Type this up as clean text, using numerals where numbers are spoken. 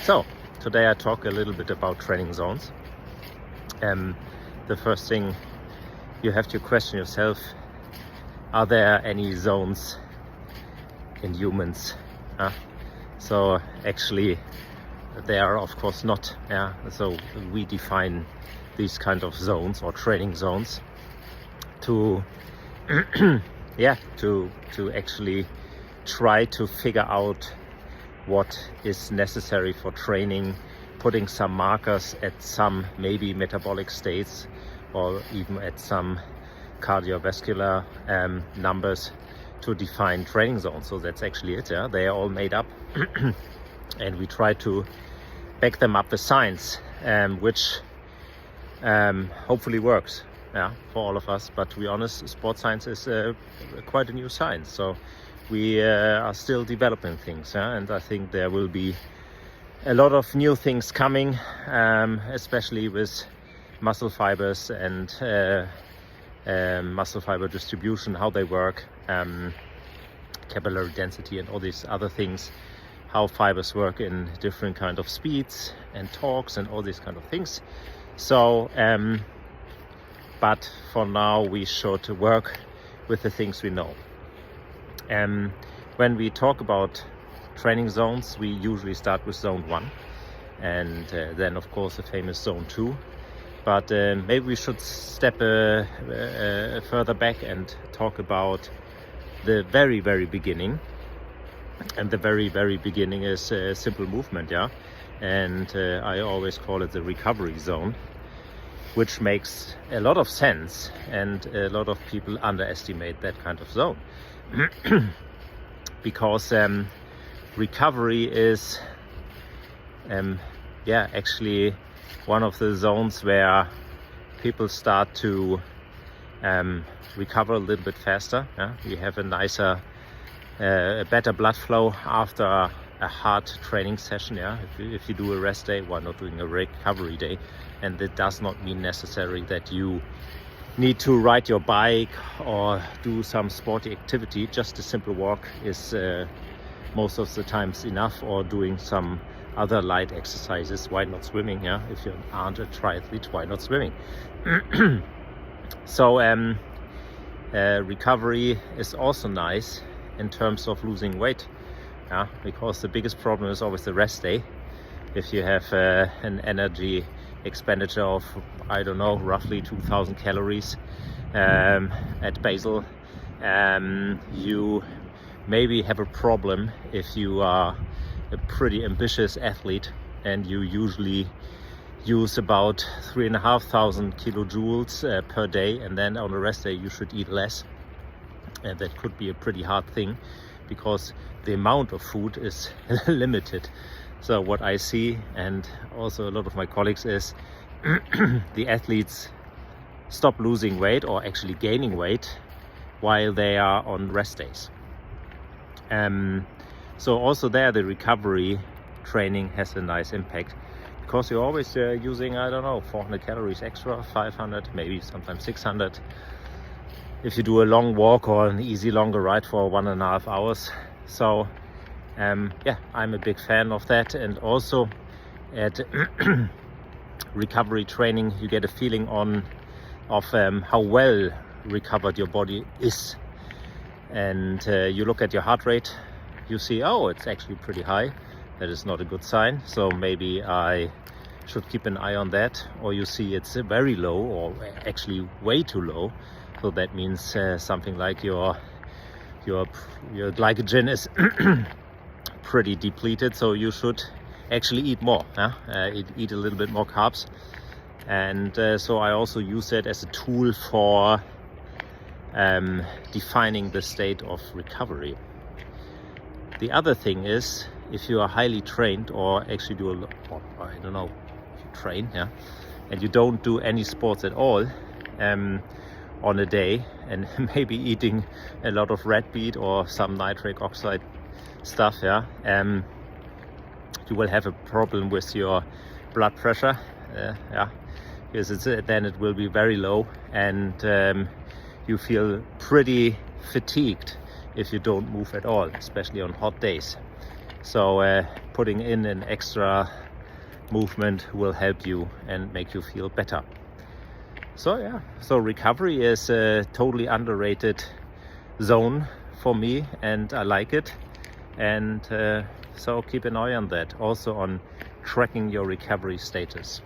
So today I talk a little bit about training zones. The first thing you have to question yourself, are there any zones in humans? So actually they are of course not. So we define these kind of zones or training zones to to actually try to figure out what is necessary for training, putting some markers at some maybe metabolic states or even at some cardiovascular numbers to define training zones. So that's actually it. They are all made up and we try to back them up with science, which hopefully works for all of us. But to be honest, sports science is quite a new science, so we are still developing things, and I think there will be a lot of new things coming, especially with muscle fibers and muscle fiber distribution, how they work, capillary density and all these other things, how fibers work in different kind of speeds and torques and all these kind of things. So but for now we should work with the things we know. When we talk about training zones, we usually start with zone 1 and then of course the famous zone 2. But maybe we should step further back and talk about the very beginning. And the very beginning is simple movement, and I always call it the recovery zone, which makes a lot of sense, and a lot of people underestimate that kind of zone. Because recovery is actually one of the zones where people start to recover a little bit faster. We have a better blood flow after a hard training session. If you do a rest day, why not doing a recovery day? And it does not mean necessarily that you need to ride your bike or do some sporty activity. Just a simple walk is most of the times enough, or doing some other light exercises. Why not swimming? If you aren't a triathlete, why not swimming? So recovery is also nice in terms of losing weight, because the biggest problem is always the rest day. If you have an energy expenditure of, I don't know, roughly 2000 calories at basal, you maybe have a problem if you are a pretty ambitious athlete and you usually use about 3,500 kilojoules per day, and then on a rest day you should eat less. And that could be a pretty hard thing because the amount of food is limited. So what I see, and also a lot of my colleagues, is the athletes stop losing weight or actually gaining weight while they are on rest days. So also there the recovery training has a nice impact, because you're always using, I don't know, 400 calories extra, 500, maybe sometimes 600. If you do a long walk or an easy longer ride for 1.5 hours. So I'm a big fan of that. And also at recovery training you get a feeling of how well recovered your body is. And you look at your heart rate, you see, oh, it's actually pretty high. That is not a good sign, so maybe I should keep an eye on that. Or you see it's very low, or actually way too low. So that means something like your glycogen is pretty depleted, so you should actually eat more, eat a little bit more carbs. And so I also use that as a tool for defining the state of recovery. The other thing is, if you are highly trained, or actually do I don't know, if you train, and you don't do any sports at all on a day, and maybe eating a lot of red meat or some nitric oxide stuff, you will have a problem with your blood pressure, because then it will be very low, and you feel pretty fatigued if you don't move at all, especially on hot days. So putting in an extra movement will help you and make you feel better. So yeah, so recovery is a totally underrated zone for me, and I like it. And so keep an eye on that, also on tracking your recovery status.